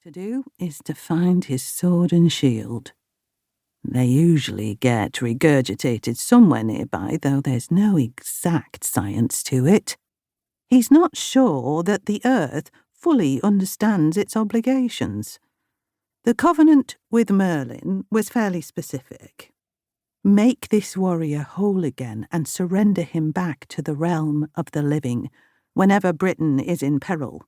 to do is to find his sword and shield. They usually get regurgitated somewhere nearby, though there's no exact science to it. He's not sure that the Earth fully understands its obligations. The covenant with Merlin was fairly specific. Make this warrior whole again and surrender him back to the realm of the living whenever Britain is in peril.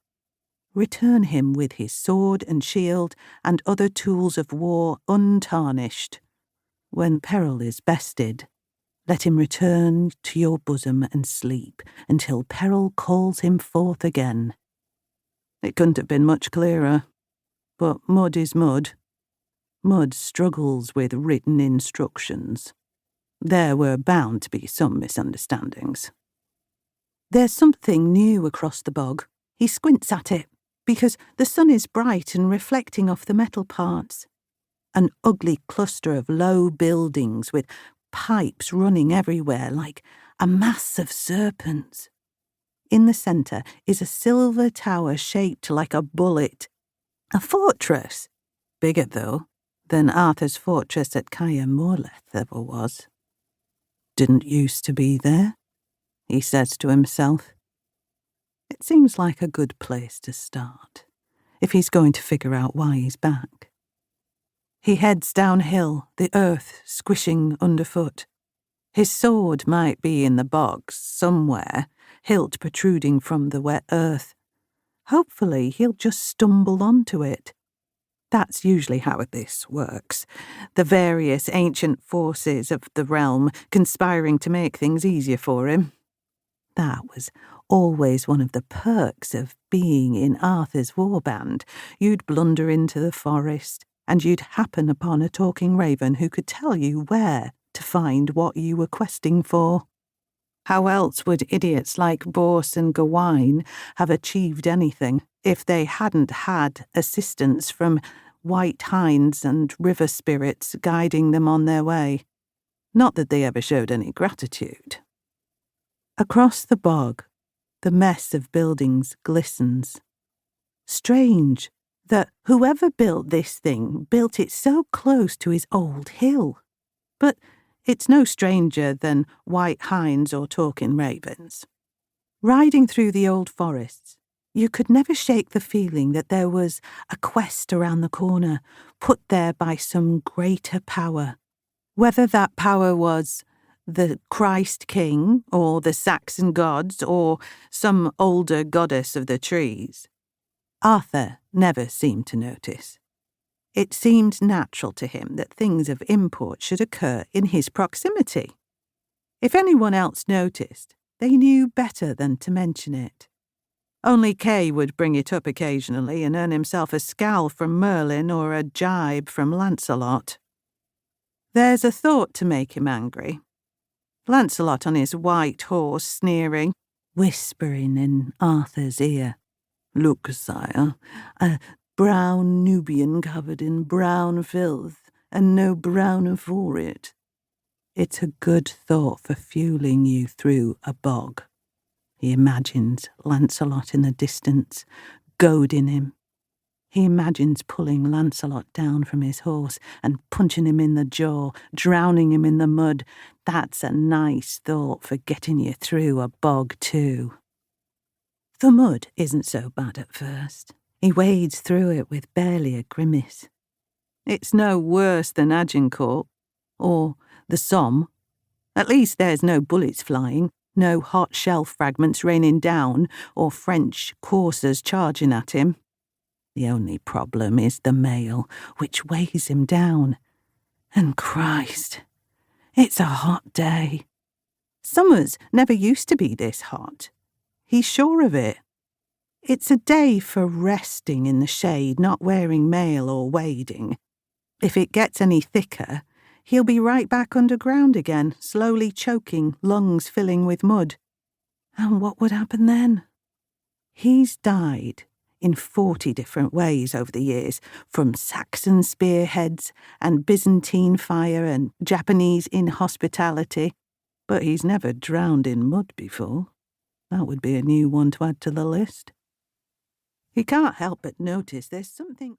Return him with his sword and shield and other tools of war untarnished. When peril is bested, let him return to your bosom and sleep until peril calls him forth again. It couldn't have been much clearer, but mud is mud. Mud struggles with written instructions. There were bound to be some misunderstandings. There's something new across the bog. He squints at it, because the sun is bright and reflecting off the metal parts. An ugly cluster of low buildings with pipes running everywhere like a mass of serpents. In the centre is a silver tower shaped like a bullet. A fortress. Bigger, though, than Arthur's fortress at Caer Morleth ever was. Didn't used to be there, he says to himself. It seems like a good place to start, if he's going to figure out why he's back. He heads downhill, the earth squishing underfoot. His sword might be in the bogs somewhere, hilt protruding from the wet earth. Hopefully he'll just stumble onto it. That's usually how this works. The various ancient forces of the realm conspiring to make things easier for him. That was always one of the perks of being in Arthur's warband. You'd blunder into the forest, and you'd happen upon a talking raven who could tell you where to find what you were questing for. How else would idiots like Bors and Gawain have achieved anything if they hadn't had assistance from white hinds and river spirits guiding them on their way? Not that they ever showed any gratitude. Across the bog, the mess of buildings glistens. Strange that whoever built this thing built it so close to his old hill. But it's no stranger than white hinds or talking ravens. Riding through the old forests, you could never shake the feeling that there was a quest around the corner, put there by some greater power. Whether that power was the Christ King, or the Saxon gods, or some older goddess of the trees, Arthur never seemed to notice. It seemed natural to him that things of import should occur in his proximity. If anyone else noticed, they knew better than to mention it. Only Kay would bring it up occasionally and earn himself a scowl from Merlin or a jibe from Lancelot. There's a thought to make him angry. Lancelot on his white horse sneering, whispering in Arthur's ear, "Look, sire, a brown Nubian covered in brown filth, and no browner for it." It's a good thought for fueling you through a bog. He imagines Lancelot in the distance, goading him. He imagines pulling Lancelot down from his horse and punching him in the jaw, drowning him in the mud. That's a nice thought for getting you through a bog too. The mud isn't so bad at first. He wades through it with barely a grimace. It's no worse than Agincourt, or the Somme. At least there's no bullets flying, no hot shell fragments raining down, or French coursers charging at him. The only problem is the mail, which weighs him down. And Christ, it's a hot day. Summers never used to be this hot. He's sure of it. It's a day for resting in the shade, not wearing mail or wading. If it gets any thicker, he'll be right back underground again, slowly choking, lungs filling with mud. And what would happen then? He's died in 40 different ways over the years, from Saxon spearheads and Byzantine fire and Japanese inhospitality, but he's never drowned in mud before. That would be a new one to add to the list. He can't help but notice there's something